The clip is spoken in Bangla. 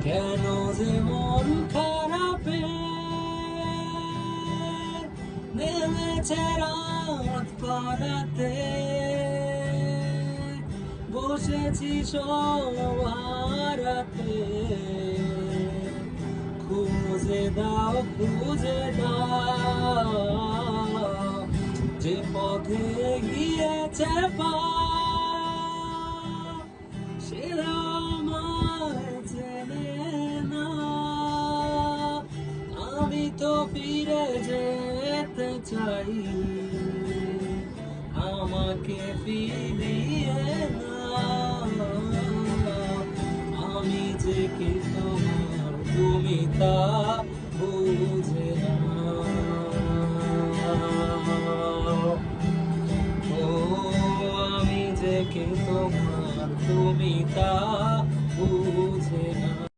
কেন যে মন খারাপে নেমেছে রাত পারাতে, বসেছি সবারাতে, খুঁজে দাও খুঁজে দাও যে পথে গিয়েছে পা, সে আমায় চেনে না। আমি তো ফিরে যেতে চাই, আমাকে ফিরিয়ে না। আমি যে কি তোমার, তুমি তা